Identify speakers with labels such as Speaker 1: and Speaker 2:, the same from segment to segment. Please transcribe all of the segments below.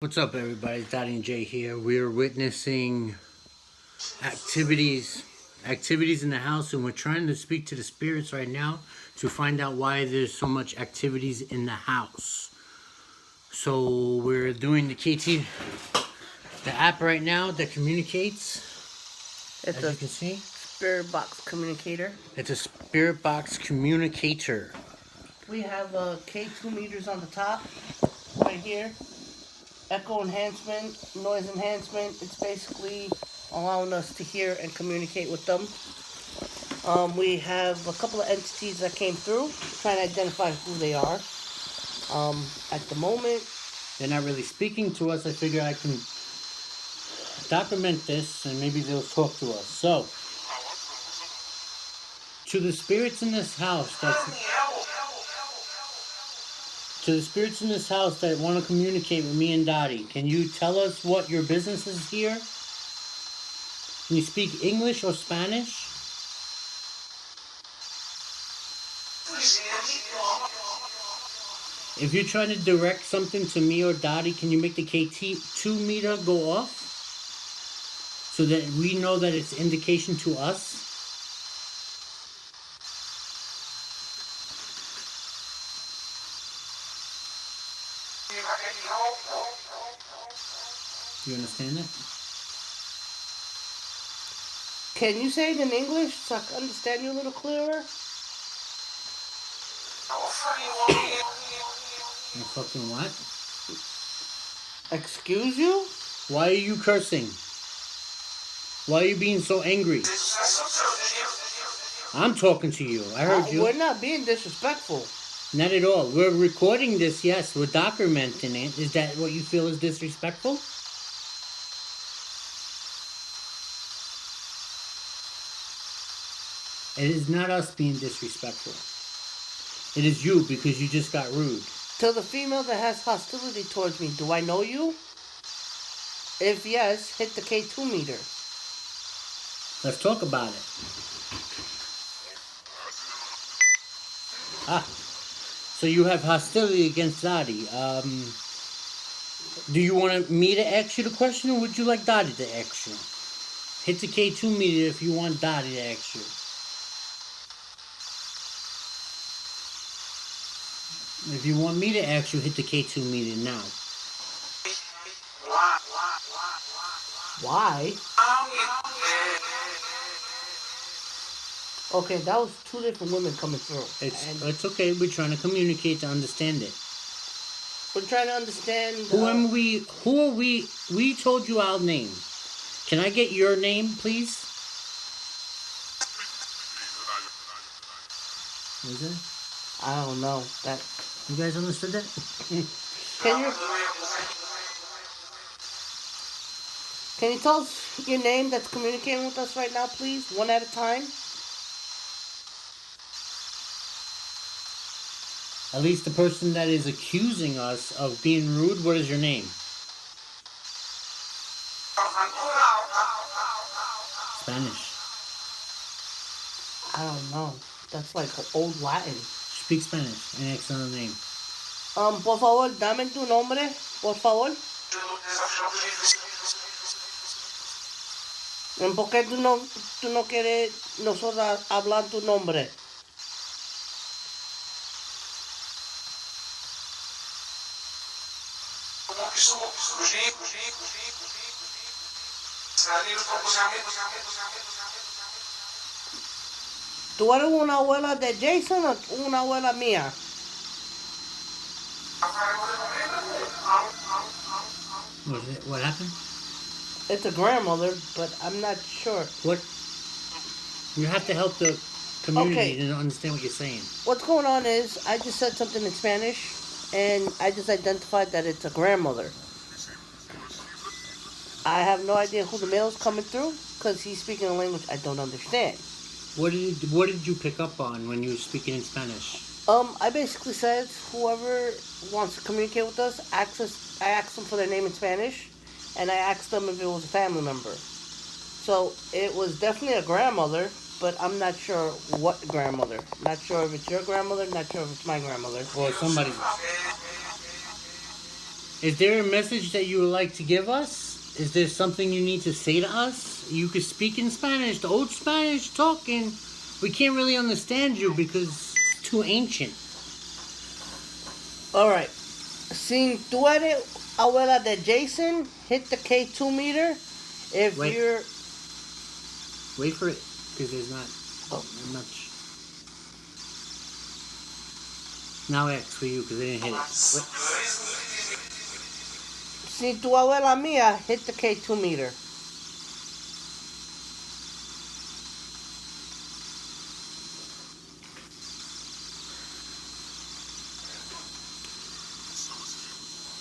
Speaker 1: What's up, everybody? Daddy and Jay here. We're witnessing activities, activities in the house, and we're trying to speak to the spirits right now to find out why there's so much activities in the house. So we're doing the KT, the app right now that communicates.
Speaker 2: It's
Speaker 1: As
Speaker 2: a
Speaker 1: you can see,
Speaker 2: spirit box communicator.
Speaker 1: it's a spirit box communicator.
Speaker 2: We have K2 meters on the top, right here. Echo enhancement, noise enhancement. It's basically allowing us to hear and communicate with them. We have a couple of entities that came through, trying to identify who they are. At the moment,
Speaker 1: They're not really speaking to us. I figure I can document this and maybe they'll talk to us. So, to the spirits in this house that want to communicate with me and Dottie, can you tell us what your business is here? Can you speak English or Spanish? If you're trying to direct something to me or Dottie, can you make the KT2 meter go off? So that we know that it's indication to us? You understand that?
Speaker 2: can you say it in English so I can understand you a little clearer?
Speaker 1: You fucking what?
Speaker 2: Excuse you?
Speaker 1: Why are you cursing? Why are you being so angry? I'm talking to you. I heard you.
Speaker 2: We're not being disrespectful.
Speaker 1: Not at all. We're recording this, yes. We're documenting it. Is that what you feel is disrespectful? It is not us being disrespectful. It is you because you just got rude.
Speaker 2: To the female that has hostility towards me, do I know you? If yes, hit the K2 meter.
Speaker 1: Let's talk about it. So you have hostility against Dottie. Do you want me to ask you the question, or would you like Dottie to ask you? Hit the K2 meter if you want Dottie to ask you. If you want me to ask you, hit the K2 meter now.
Speaker 2: Why? Okay, that was two different women coming through.
Speaker 1: It's okay. We're trying to communicate to understand it.
Speaker 2: We're trying to understand.
Speaker 1: Who are we? We told you our name. Can I get your name, please? What is it?
Speaker 2: I don't know. That
Speaker 1: You guys understood that?
Speaker 2: Can you tell us your name that's communicating with us right now, please? One at a time.
Speaker 1: At least the person that is accusing us of being rude, what is your name? Spanish.
Speaker 2: I don't know. That's like old Latin.
Speaker 1: Speak Spanish and ask another name.
Speaker 2: Por favor, dame tu nombre, por favor. ¿Por qué tú no quieres nosotros hablar tu nombre? ¿Tú eres una abuela de Jason o una abuela mía?
Speaker 1: What happened?
Speaker 2: It's a grandmother, but I'm not sure.
Speaker 1: What? You have to help the community to understand what you're saying.
Speaker 2: What's going on is I just said something in Spanish, and I just identified that it's a grandmother. I have no idea who the male's coming through because he's speaking a language I don't understand.
Speaker 1: What did you pick up on when you were speaking in Spanish?
Speaker 2: I basically said whoever wants to communicate with us, I asked them for their name in Spanish, and I asked them if it was a family member. So it was definitely a grandmother, but I'm not sure what grandmother. Not sure if it's your grandmother, not sure if it's my grandmother.
Speaker 1: Or somebody. Is there a message that you would like to give us? Is there something you need to say to us? You could speak in Spanish, the old Spanish talking. We can't really understand you because it's too ancient.
Speaker 2: Alright. Si tú eres abuela de Jason, hit the K2 meter. If
Speaker 1: Wait.
Speaker 2: you're...
Speaker 1: Wait for it, because there's not much. Now X for you, because I didn't hit it.
Speaker 2: Si tu abuela mía, hit the K2 meter.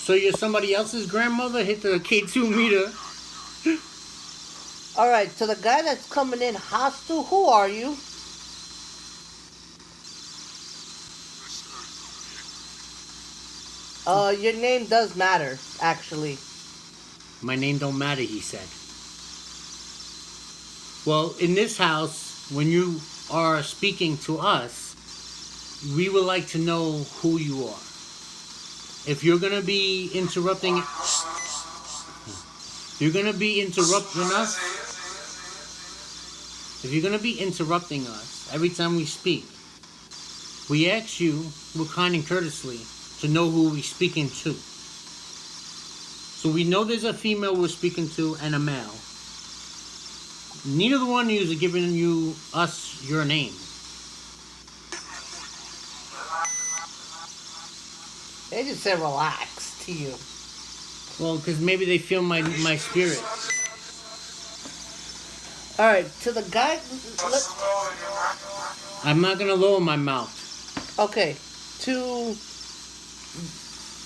Speaker 1: So you're somebody else's grandmother? Hit the K2 meter.
Speaker 2: Alright, to the guy that's coming in hostile, who are you? Your name does matter, actually.
Speaker 1: My name don't matter, he said. Well, in this house, when you are speaking to us, we would like to know who you are. If you're gonna be interrupting, you're gonna be interrupting us. If you're gonna be interrupting us every time we speak, we ask you, with kind and courtesy, to know who we're speaking to. So we know there's a female we're speaking to and a male. Neither one of you is giving us your name.
Speaker 2: They just said relax to you.
Speaker 1: Well, because maybe they feel my spirit.
Speaker 2: Alright, to the guy...
Speaker 1: I'm not gonna lower my mouth.
Speaker 2: Okay, to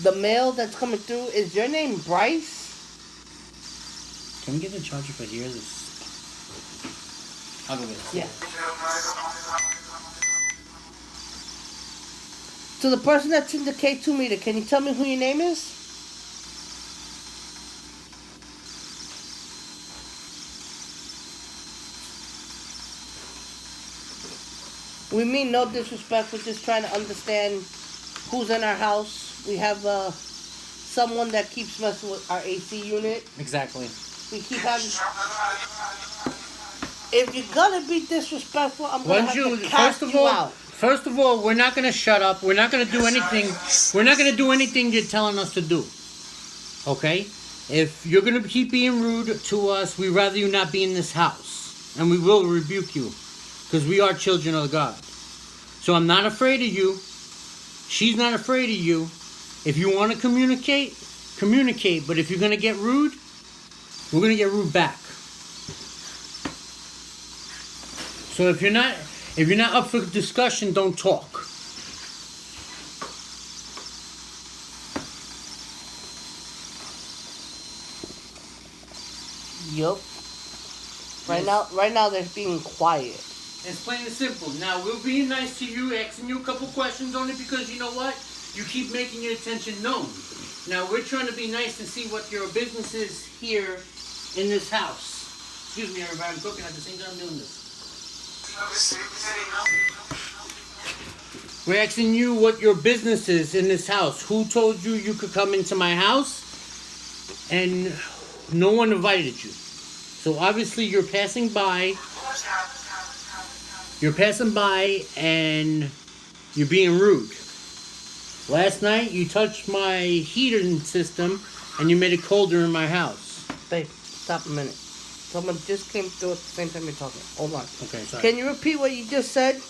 Speaker 2: the male that's coming through, is your name Bryce?
Speaker 1: Can we get the charger for here? I'll go get it.
Speaker 2: Yeah. To the person that's in the K2 meter, can you tell me who your name is? We mean no disrespect, we're just trying to understand who's in our house. We have someone that keeps messing with our AC unit.
Speaker 1: Exactly.
Speaker 2: We keep having... If you're gonna be disrespectful, I'm gonna have to cast you out.
Speaker 1: First of all, we're not gonna shut up. We're not gonna do anything. We're not gonna do anything you're telling us to do. Okay? If you're gonna keep being rude to us, we'd rather you not be in this house, and we will rebuke you, because we are children of God. So I'm not afraid of you. She's not afraid of you. If you want to communicate, communicate. But if you're gonna get rude, we're gonna get rude back. So if you're not up for discussion, don't talk.
Speaker 2: Yup. Right now they're being quiet.
Speaker 1: It's plain and simple. Now, we're being nice to you, asking you a couple questions only because you know what? You keep making your attention known. Now, we're trying to be nice and see what your business is here in this house. Excuse me, everybody. I'm cooking at the same time I'm doing this. We're asking you what your business is in this house. Who told you you could come into my house? And no one invited you. So obviously you're passing by. You're passing by and you're being rude. Last night you touched my heating system and you made it colder in my house.
Speaker 2: Babe, stop a minute. Someone just came through at the same time you're talking. Hold on.
Speaker 1: Okay, sorry.
Speaker 2: Can you repeat what you just said?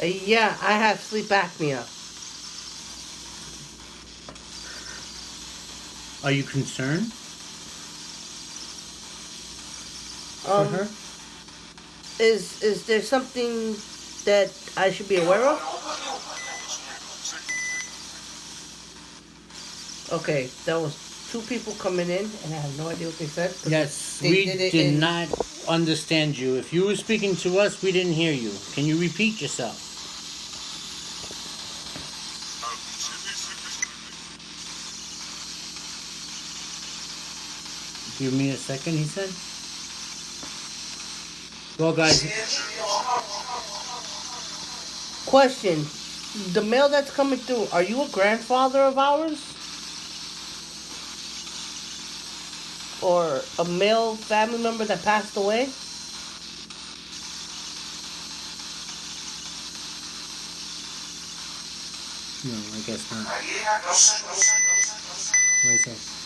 Speaker 2: Yeah, I have sleep apnea.
Speaker 1: Are you concerned for her?
Speaker 2: Is there something that I should be aware of? Okay, there was two people coming in, and I have no idea what they said.
Speaker 1: Yes,
Speaker 2: They
Speaker 1: we
Speaker 2: did it
Speaker 1: did
Speaker 2: in-
Speaker 1: not understand you. If you were speaking to us, we didn't hear you. Can you repeat yourself? Give me a second, he said. Well, guys,
Speaker 2: Question. The mail that's coming through, are you a grandfather of ours? Or a male family member that passed away?
Speaker 1: no, I guess not. What is that?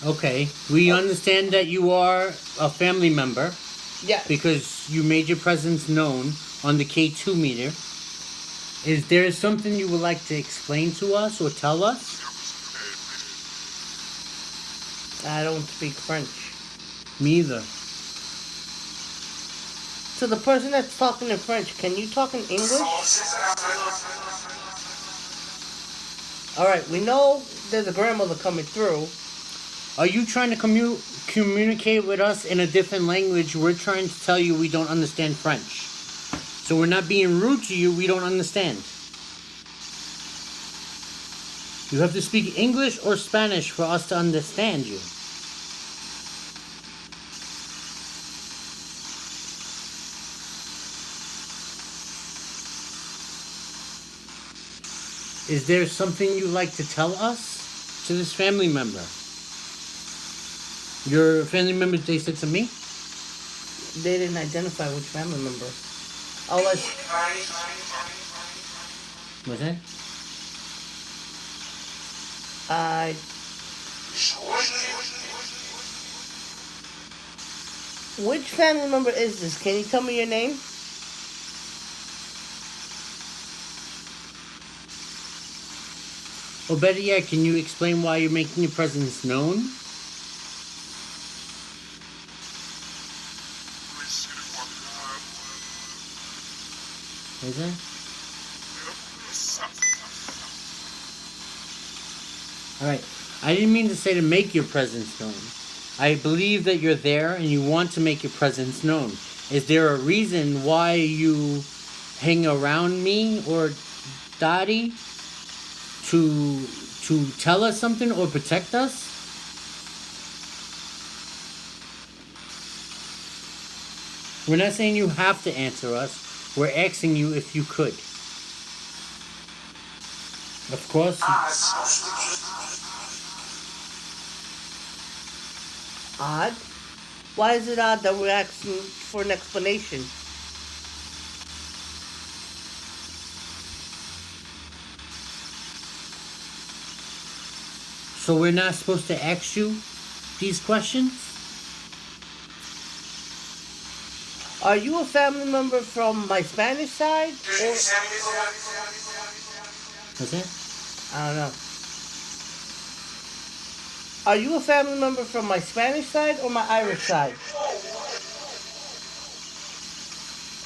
Speaker 1: Okay, we understand that you are a family member
Speaker 2: Yeah.
Speaker 1: because you made your presence known on the K2 meter. Is there something you would like to explain to us or tell us?
Speaker 2: I don't speak French.
Speaker 1: Me either.
Speaker 2: To the person that's talking in French, can you talk in English? Alright, we know there's a grandmother coming through.
Speaker 1: Are you trying to communicate with us in a different language? We're trying to tell you we don't understand French. So we're not being rude to you, we don't understand. You have to speak English or Spanish for us to understand you. Is there something you'd like to tell us to this family member? Your family member, they said to me?
Speaker 2: They didn't identify which family member. Unless
Speaker 1: What's that?
Speaker 2: I... Which family member is this? Can you tell me your name?
Speaker 1: Or better yet, can you explain why you're making your presence known? What is that? Alright, I didn't mean to say to make your presence known. I believe that you're there and you want to make your presence known. Is there a reason why you hang around me or Dottie to tell us something or protect us? We're not saying you have to answer us. We're asking you if you could. Of course.
Speaker 2: Odd? Why is it odd that we're asking for an explanation?
Speaker 1: So we're not supposed to ask you these questions?
Speaker 2: Are you a family member from my Spanish side? Or...
Speaker 1: What's that?
Speaker 2: I don't know. Are you a family member from my Spanish side or my Irish side?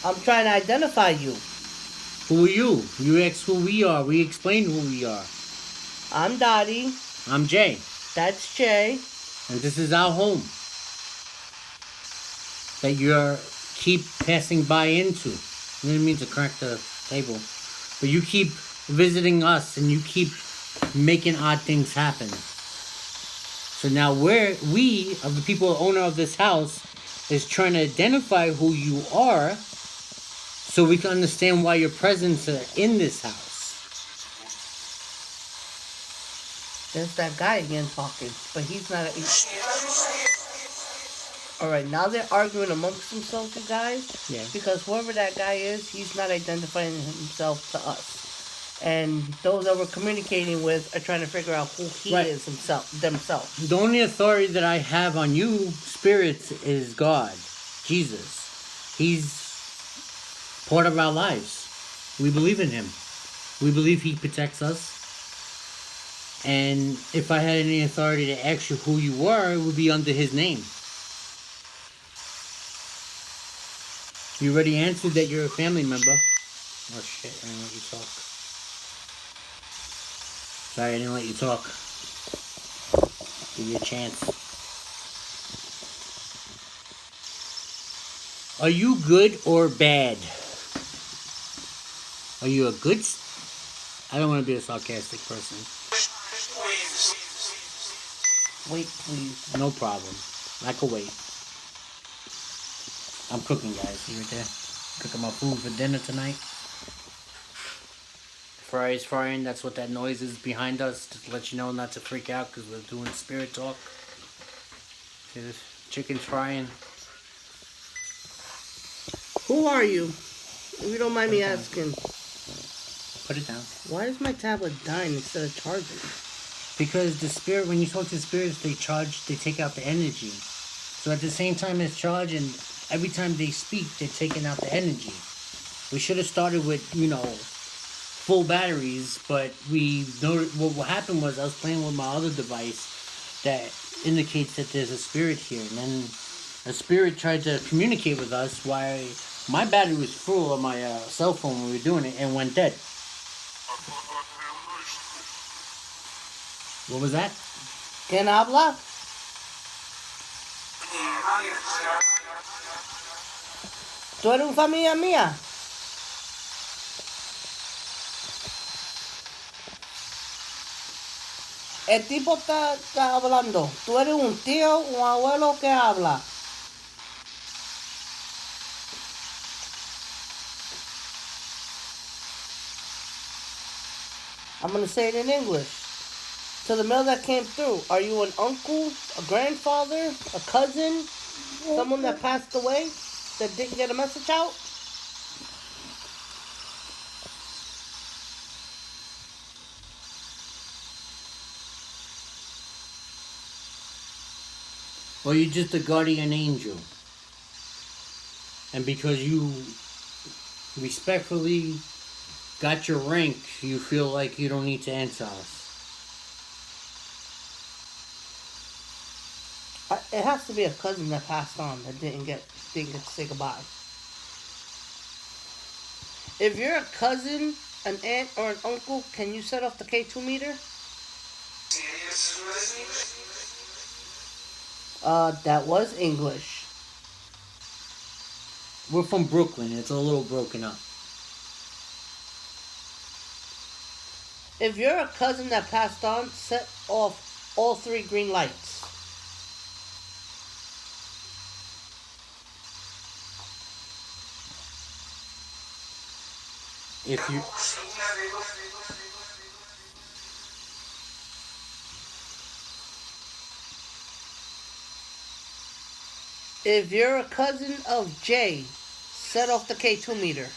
Speaker 2: I'm trying to identify you.
Speaker 1: Who are you? You asked who we are. We explained who we are.
Speaker 2: I'm Dottie.
Speaker 1: I'm Jay.
Speaker 2: That's Jay.
Speaker 1: And this is our home. That you're keep passing by into. I didn't mean to crack the table. But you keep visiting us and you keep making odd things happen. So now we, of the people owner of this house, is trying to identify who you are so we can understand why your presence in this house.
Speaker 2: There's that guy again talking, but he's not. Alright, now they're arguing amongst themselves, you guys.
Speaker 1: Yeah.
Speaker 2: Because whoever that guy is, he's not identifying himself to us. And those that we're communicating with are trying to figure out who he
Speaker 1: Right.
Speaker 2: is themselves.
Speaker 1: The only authority that I have on you, spirits, is God, Jesus. He's part of our lives. We believe in him. We believe he protects us. And if I had any authority to ask you who you were, it would be under his name. You already answered that you're a family member. Oh shit, I didn't let you talk. Sorry, I didn't let you talk. Give you a chance. Are you good or bad? Are you a good... I don't want to be a sarcastic person.
Speaker 2: Wait, please.
Speaker 1: No problem. I can wait. I'm cooking, guys. See right there? Cooking my food for dinner tonight. Fry's frying. That's what that noise is behind us. Just to let you know not to freak out because we're doing spirit talk. See this? Chicken's frying.
Speaker 2: Who are you? If you don't mind me asking.
Speaker 1: Put it down.
Speaker 2: Why is my tablet dying instead of charging?
Speaker 1: Because the spirit, when you talk to the spirits, they take out the energy. So at the same time it's charging, every time they speak, they're taking out the energy. We should have started with, full batteries, but we noted what happened was I was playing with my other device that indicates that there's a spirit here. And then a spirit tried to communicate with us while my battery was full on my cell phone when we were doing it and went dead. What was that?
Speaker 2: ¿Quién habla? ¿Tú eres una familia mía? El tipo está hablando. ¿Tú eres un tío, un abuelo que habla? I'm going to say it in English. To the mail that came through, are you an uncle, a grandfather, a cousin, someone that passed away that didn't get a message out?
Speaker 1: Or you're just a guardian angel. And because you respectfully got your rank, you feel like you don't need to answer us.
Speaker 2: It has to be a cousin that passed on that didn't get to say goodbye. If you're a cousin, an aunt, or an uncle, can you set off the K2 meter? That was English.
Speaker 1: We're from Brooklyn. It's a little broken up.
Speaker 2: If you're a cousin that passed on, set off all 3 green lights.
Speaker 1: If you...
Speaker 2: If you're a cousin of Jay, set off the K2 meter.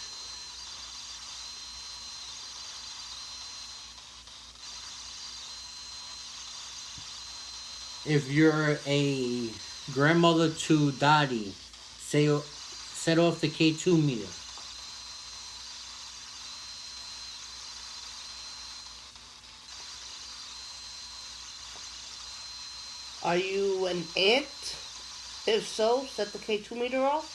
Speaker 1: If you're a grandmother to Dottie, set off the K2 meter.
Speaker 2: Are you an aunt? If so, set the K2 meter off.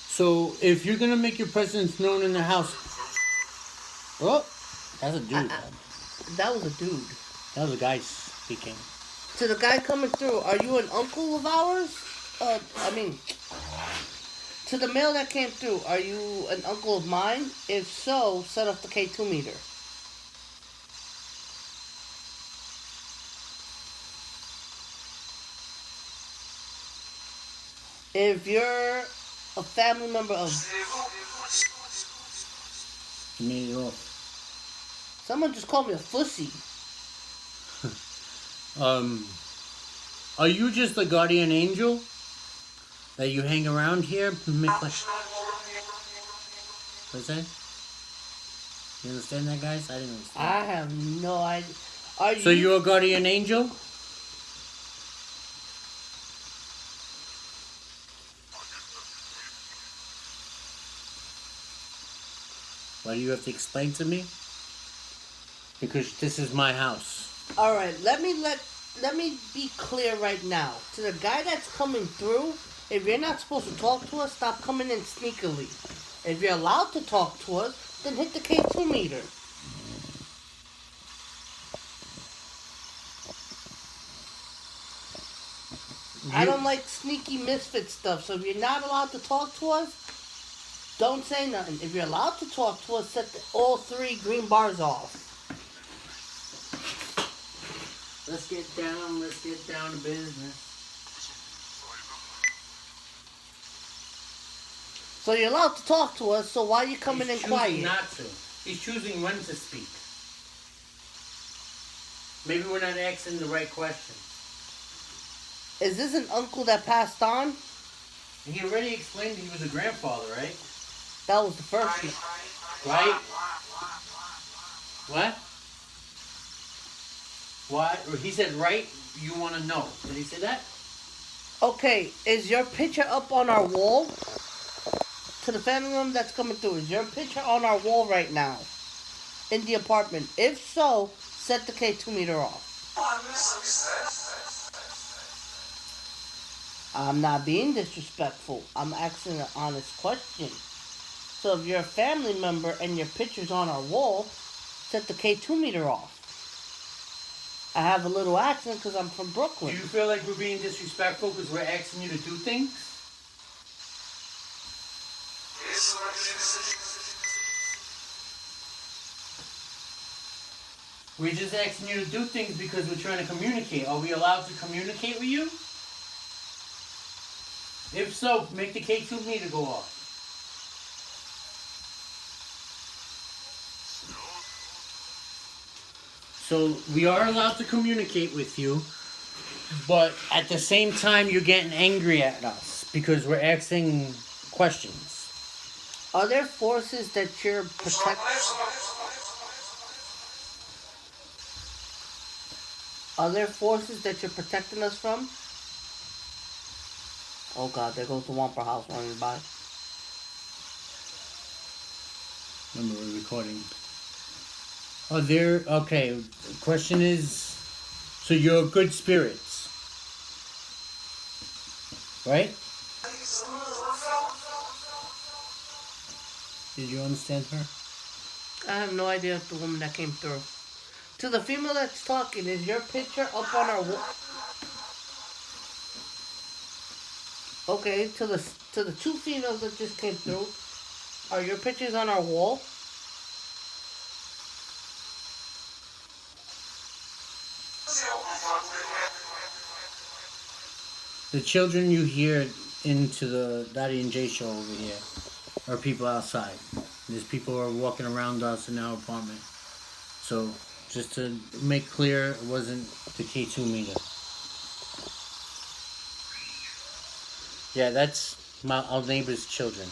Speaker 1: So, if you're gonna make your presence known in the house... Oh, that's a dude.
Speaker 2: That was a dude.
Speaker 1: That was a guy speaking.
Speaker 2: To the guy coming through, are you an uncle of ours? To the mail that came through, are you an uncle of mine? If so, set off the K2 meter. If you're a family member of...
Speaker 1: You made it off.
Speaker 2: Someone just called me a fussy.
Speaker 1: Are you just a guardian angel? That you hang around here? What's that? You understand that, guys? I didn't understand.
Speaker 2: I have no idea. Are
Speaker 1: So you're a guardian angel? Why do you have to explain to me? Because this is my house.
Speaker 2: All right, let me be clear right now. To the guy that's coming through, if you're not supposed to talk to us, stop coming in sneakily. If you're allowed to talk to us, then hit the K2 meter. I don't like sneaky misfit stuff, so if you're not allowed to talk to us, Don't say nothing. If you're allowed to talk to us, set all three green bars off.
Speaker 1: Let's get down to business.
Speaker 2: So you're allowed to talk to us, so why are you coming in
Speaker 1: He's
Speaker 2: quiet?
Speaker 1: choosing not to. He's choosing when to speak. Maybe we're not asking the right question.
Speaker 2: Is this an uncle that passed on?
Speaker 1: He already explained he was a grandfather, right?
Speaker 2: That was the first one.
Speaker 1: Right? What? What? Or he said, right? You want to know. Did he say that?
Speaker 2: Okay, is your picture up on our wall? To the family member that's coming through, is your picture on our wall right now? In the apartment? If so, set the K2 meter off. I'm not being disrespectful. I'm asking an honest question. So if you're a family member and your picture's on our wall, set the K2 meter off. I have a little accent because I'm from
Speaker 1: Do
Speaker 2: Brooklyn.
Speaker 1: you feel like we're being disrespectful because we're asking you to do things? We're just asking you to do things because we're trying to communicate. Are we allowed to communicate with you? If so, make the K2 meter go off. So we are allowed to communicate with you, but at the same time you're getting angry at us because we're asking questions.
Speaker 2: Are there forces that you're protecting? Are there forces that you're protecting us from? Oh God, there goes the Wamper house running by.
Speaker 1: Remember, we're recording. Oh, there. Okay. The question is, so you're good spirits, right? Did you understand her?
Speaker 2: I have no idea if the woman that came through. To the female that's talking, is your picture up on our wall? Okay, to the two females that just came through, are your pictures on our wall?
Speaker 1: The children you hear into the Daddy and Jay show over here are people outside. There's people who are walking around us in our apartment. So, just to make clear, it wasn't the K2 meter. Yeah, that's our neighbor's children.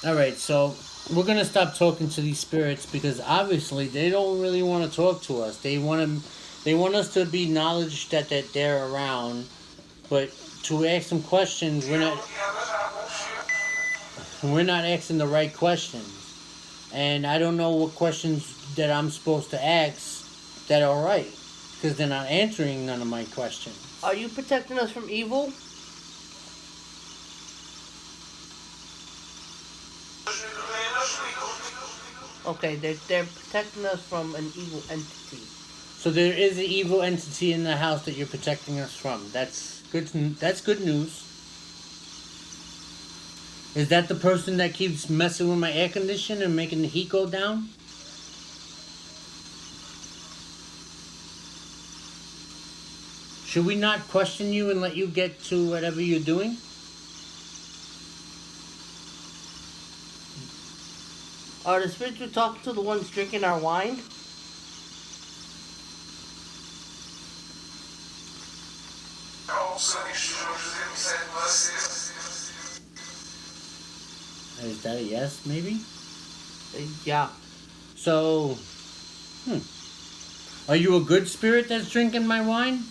Speaker 1: Alright, so we're going to stop talking to these spirits because obviously they don't really want to talk to us. They want us to be acknowledged that they're around, but to ask them questions, we're not asking the right questions. And I don't know what questions that I'm supposed to ask that are right, because they're not answering none of my questions.
Speaker 2: Are you protecting us from evil? Okay, they're protecting us from an evil entity.
Speaker 1: So there is an evil entity in the house that you're protecting us from. That's good. That's good news. Is that the person that keeps messing with my air conditioner and making the heat go down? Should we not question you and let you get to whatever you're doing?
Speaker 2: Are the spirits you're talking to the ones drinking our wine?
Speaker 1: Is that a yes, maybe?
Speaker 2: Yeah.
Speaker 1: So, are you a good spirit that's drinking my wine?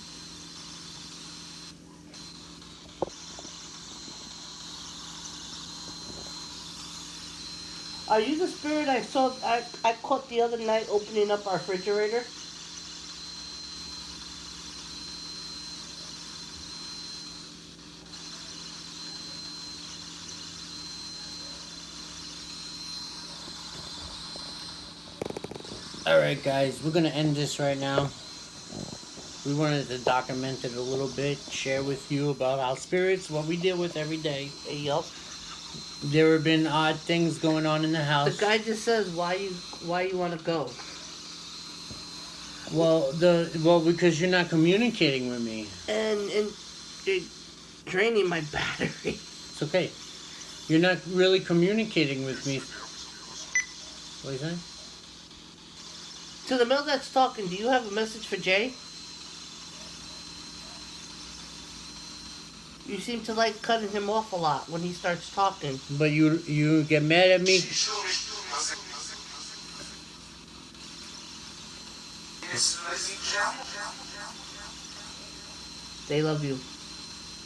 Speaker 2: Are you the spirit I saw? I caught the other night opening up our refrigerator.
Speaker 1: Alright guys, we're gonna end this right now. We wanted to document it a little bit, share with you about our spirits, what we deal with every day.
Speaker 2: Yup.
Speaker 1: There have been odd things going on in the
Speaker 2: The
Speaker 1: house.
Speaker 2: guy just says, why you want to go?
Speaker 1: Well, because you're not communicating with me.
Speaker 2: And you're draining my battery.
Speaker 1: It's okay. You're not really communicating with me. What are you saying?
Speaker 2: To the male that's talking, do you have a message for Jay? You seem to like cutting him off a lot when he starts talking.
Speaker 1: But you get mad at me.
Speaker 2: They love you.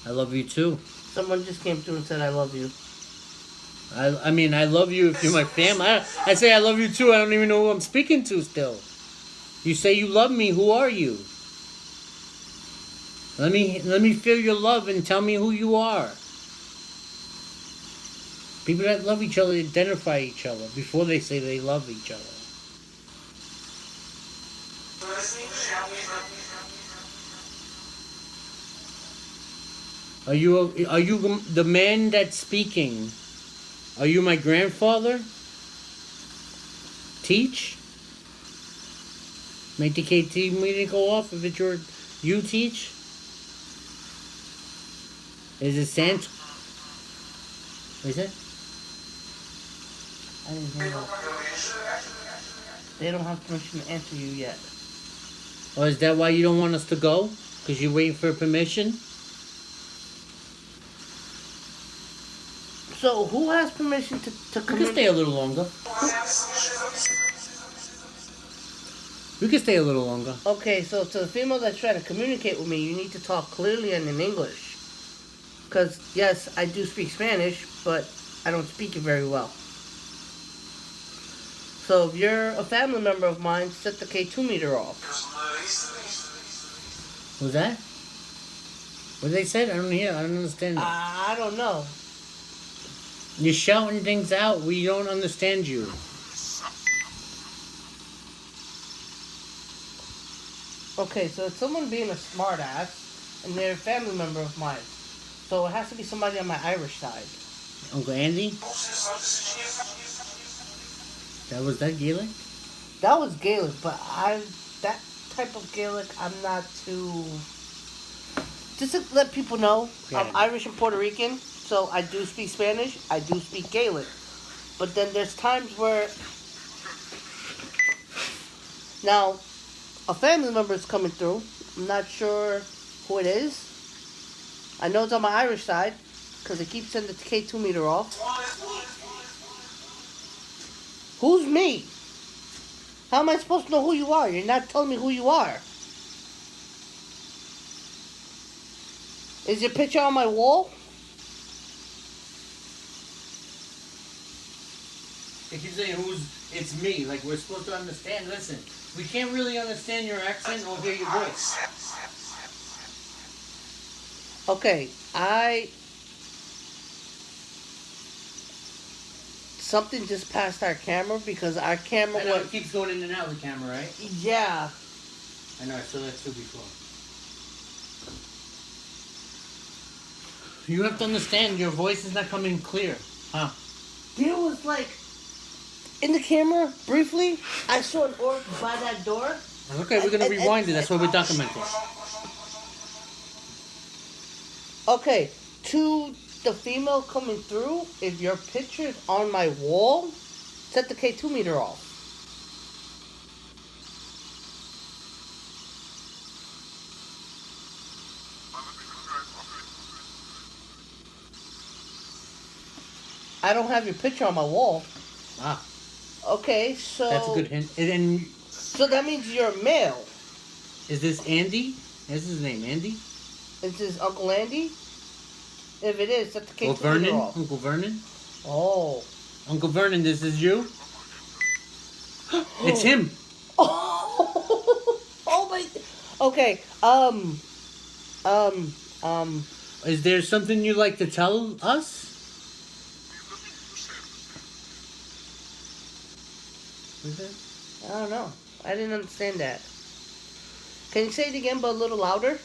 Speaker 1: I love you too.
Speaker 2: Someone just came through and said, I love you.
Speaker 1: I mean, I love you if you're my family. I say I love you too. I don't even know who I'm speaking to still. You say you love me. Who are you? Let me feel your love and tell me who you are. People that love each other identify each other before they say they love each other. Are you the man that's speaking? Are you my grandfather? Teach? Make the KT meeting go off if it's you teach? Is it Sant? What is it?
Speaker 2: I didn't hear that. They don't have permission to answer you yet.
Speaker 1: Or is that why you don't want us to go? Because you're waiting for permission?
Speaker 2: So, who has permission to
Speaker 1: We
Speaker 2: come
Speaker 1: can
Speaker 2: in?
Speaker 1: stay a little longer. We can stay a little longer.
Speaker 2: Okay, so to the female that's trying to communicate with me, you need to talk clearly and in English. Because, yes, I do speak Spanish, but I don't speak it very well. So if you're a family member of mine, set the K2 meter off.
Speaker 1: Was that? What they said? I don't hear. I don't understand that.
Speaker 2: I don't know.
Speaker 1: You're shouting things out. We don't understand you.
Speaker 2: Okay, so it's someone being a smartass, and they're a family member of mine. So it has to be somebody on my Irish side.
Speaker 1: Uncle Andy? Was that Gaelic?
Speaker 2: That was Gaelic, but that type of Gaelic, I'm not too... Just to let people know, I'm
Speaker 1: Yeah.
Speaker 2: Irish and Puerto Rican, so I do speak Spanish, I do speak Gaelic. But then there's times where... Now, a family member is coming through. I'm not sure who it is. I know it's on my Irish side, because it keeps sending the K2 meter off. Who's me? How am I supposed to know who you are? You're not telling me who you are. Is your picture on my wall?
Speaker 1: They keep saying it's me. Like, we're supposed to understand. Listen, we can't really understand your accent or hear your voice.
Speaker 2: Okay, something just passed our camera because our camera
Speaker 1: I know,
Speaker 2: went...
Speaker 1: it keeps going in and out of the camera, right?
Speaker 2: Yeah.
Speaker 1: I know, I saw that too before. You have to understand, your voice is not coming clear. Huh?
Speaker 2: There was like... In the camera, briefly, I saw an orc by that door.
Speaker 1: Okay, we're going to rewind it. That's why we're documenting.
Speaker 2: Okay, to the female coming through, if your picture is on my wall, set the K2 meter off. I don't have your picture on my wall.
Speaker 1: Ah,
Speaker 2: Okay, so...
Speaker 1: that's a good hint. And then,
Speaker 2: So that means you're a male.
Speaker 1: is this Andy? Is his name Andy?
Speaker 2: Is this Uncle Andy? If it is, set the
Speaker 1: Or
Speaker 2: K2
Speaker 1: Vernon?
Speaker 2: meter off.
Speaker 1: Uncle Vernon?
Speaker 2: Oh.
Speaker 1: Uncle Vernon, this is you? It's him.
Speaker 2: Oh my... Okay,
Speaker 1: Is there something you'd like to tell us? What is that?
Speaker 2: I don't know. I didn't understand that. Can you say it again, but a little louder?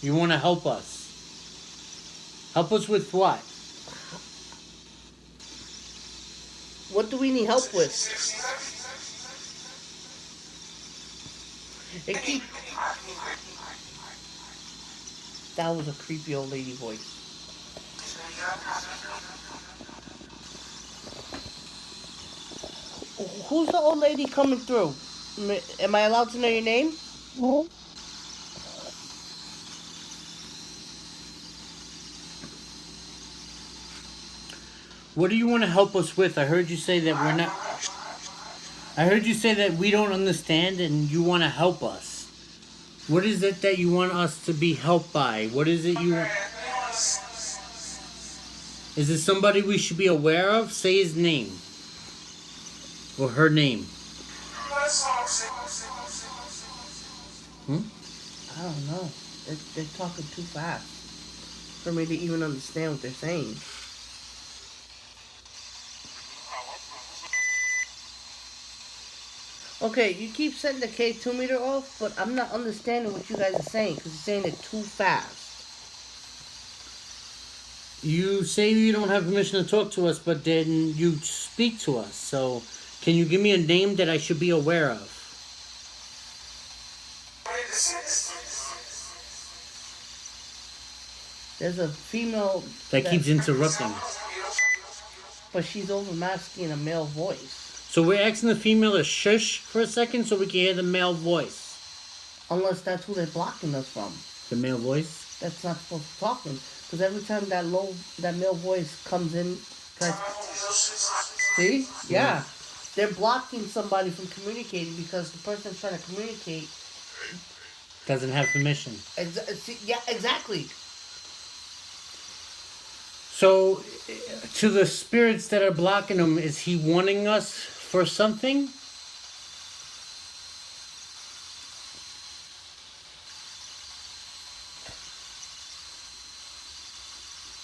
Speaker 1: You want to help us. Help us with what?
Speaker 2: What do we need help with? It keep... That was a creepy old lady voice. Who's the old lady coming through? Am I allowed to know your name?
Speaker 1: What do you want to help us with? I heard you say that we're not... I heard you say that we don't understand and you want to help us. What is it that you want us to be helped by? What is it you... Is it somebody we should be aware of? Say his name. Or her name.
Speaker 2: I don't know. They're talking too fast for me to even understand what they're saying. Okay, you keep setting the K2 meter off, but I'm not understanding what you guys are saying because you're saying it too fast.
Speaker 1: You say you don't have permission to talk to us, but then you speak to us. So, can you give me a name that I should be aware of?
Speaker 2: There's a female
Speaker 1: That keeps interrupting.
Speaker 2: but she's over masking a male voice.
Speaker 1: So we're asking the female to shush for a second so we can hear the male voice.
Speaker 2: Unless that's who they're blocking us from.
Speaker 1: The male voice?
Speaker 2: That's not supposed to talk in. Because every time that male voice comes in, see? Yeah. They're blocking somebody from communicating because the person trying to communicate
Speaker 1: Doesn't have permission.
Speaker 2: Yeah, exactly.
Speaker 1: So, to the spirits that are blocking him, is he warning us for something?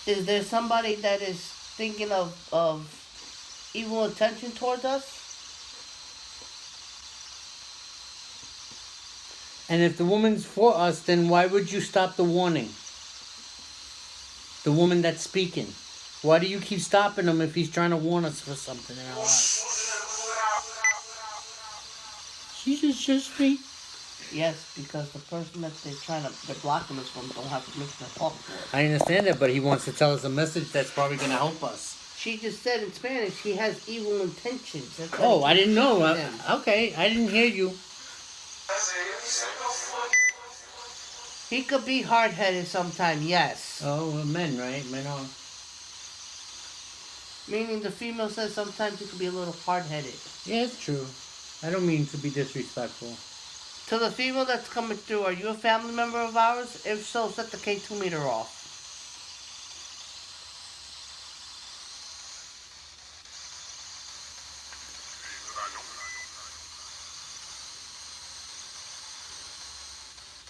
Speaker 2: Is there somebody that is thinking of evil intention towards us?
Speaker 1: And if the woman's for us, then why would you stop the warning? The woman that's speaking. Why do you keep stopping him if he's trying to warn us for something in our life? She just me.
Speaker 2: Yes, because the person that they're blocking us from don't have permission to talk to us.
Speaker 1: I understand that, but he wants to tell us a message that's probably going to help us.
Speaker 2: She just said in Spanish he has evil intentions.
Speaker 1: Oh, I didn't know. Okay, I didn't hear you.
Speaker 2: He could be hard-headed sometime, yes.
Speaker 1: Oh, well, men, right? Men are.
Speaker 2: Meaning the female says sometimes he could be a little hard-headed.
Speaker 1: Yeah, it's true. I don't mean to be disrespectful.
Speaker 2: To the female that's coming through, are you a family member of ours? If so, set the K2 meter off.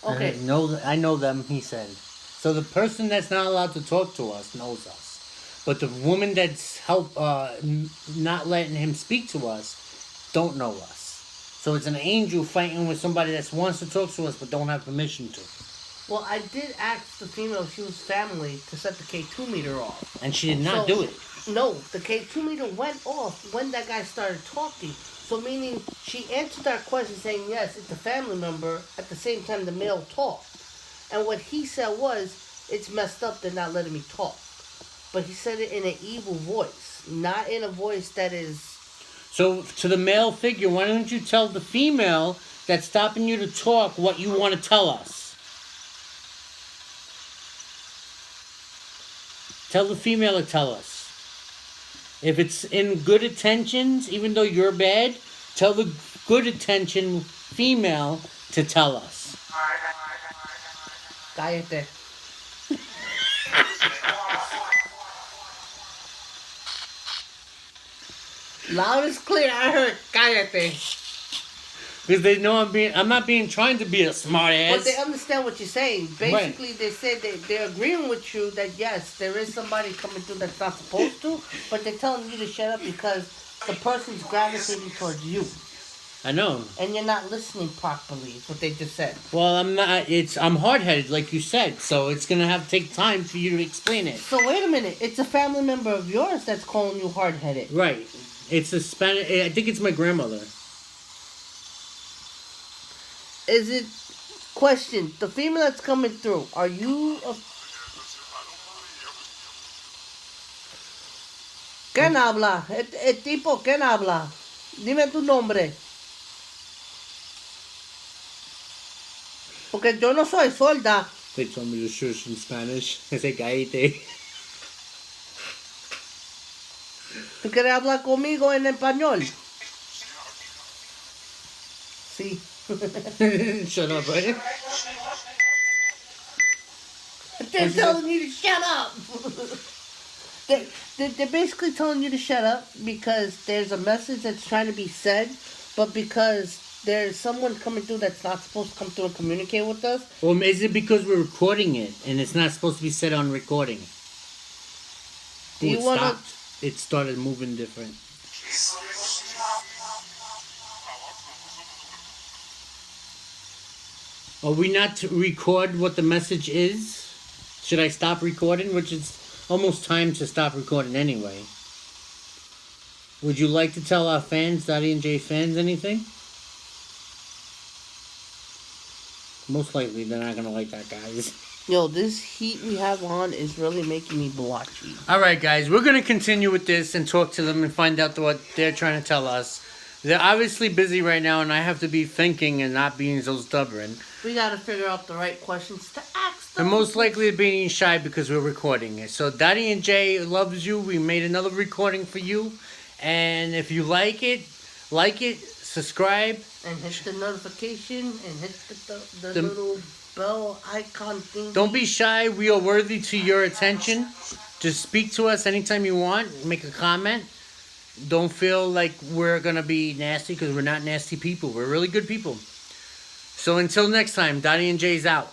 Speaker 2: Okay.
Speaker 1: I know them, he said. So the person that's not allowed to talk to us knows us. But the woman that's not letting him speak to us don't know us. So it's an angel fighting with somebody that wants to talk to us but don't have permission to.
Speaker 2: Well, I did ask the female if she was family to set the K2 meter off.
Speaker 1: And she did not do it.
Speaker 2: No, the K2 meter went off when that guy started talking. So meaning she answered our question saying, yes, it's a family member. At the same time, the male talked. And what he said was, it's messed up, they're not letting me talk. But he said it in an evil voice, not in a voice that is...
Speaker 1: So to the male figure, why don't you tell the female that's stopping you to talk what you want to tell us? Tell the female to tell us. If it's in good intentions, even though you're bad, tell the good intention female to tell us.
Speaker 2: Cállate. Loud and clear, I heard cállate.
Speaker 1: Because they know I'm not trying to be a smart ass.
Speaker 2: But they understand what you're saying. Basically, right. They said they're agreeing with you that yes, there is somebody coming through that's not supposed to, but they're telling you to shut up because the person's gravitating towards you,
Speaker 1: I know.
Speaker 2: and you're not listening properly. Is what they just said.
Speaker 1: Well, I'm not. I'm hard headed, like you said. So it's gonna have to take time for you to explain it.
Speaker 2: So wait a minute. It's a family member of yours that's calling you hard-headed.
Speaker 1: Right. It's a Spanish. I think it's my grandmother.
Speaker 2: Is it? Question: the female that's coming through. Are you a? ¿Quién habla? El tipo, ¿quién habla? Dime tu nombre. Porque yo no soy sorda.
Speaker 1: They told me to shush in Spanish. I say cállate.
Speaker 2: ¿Tú quieres hablar conmigo en español? Sí.
Speaker 1: Shut up, right?
Speaker 2: They're telling you to shut up. They're basically telling you to shut up because there's a message that's trying to be said, but because there's someone coming through that's not supposed to come through and communicate with us.
Speaker 1: Or is it because we're recording it and it's not supposed to be said on recording?
Speaker 2: Do you
Speaker 1: it
Speaker 2: wanna-
Speaker 1: stopped. It started moving different. Are we not to record what the message is? Should I stop recording? Which is almost time to stop recording anyway. Would you like to tell our fans, Daddy and Jay fans, anything? Most likely they're not gonna like that, guys.
Speaker 2: Yo, this heat we have on is really making me blotchy.
Speaker 1: Alright, guys, we're gonna continue with this and talk to them and find out what they're trying to tell us. They're obviously busy right now, and I have to be thinking and not being so stubborn.
Speaker 2: We gotta figure out the right questions to ask them.
Speaker 1: And most likely they're being shy because we're recording it. So Daddy and Jay loves you. We made another recording for you. And if you like it, subscribe.
Speaker 2: And hit the notification and hit the
Speaker 1: The-
Speaker 2: little bell icon thing.
Speaker 1: Don't be shy. We are worthy to your attention. Just speak to us anytime you want. Make a comment. Don't feel like we're going to be nasty because we're not nasty people. We're really good people. So until next time, Daddy and Jay's out.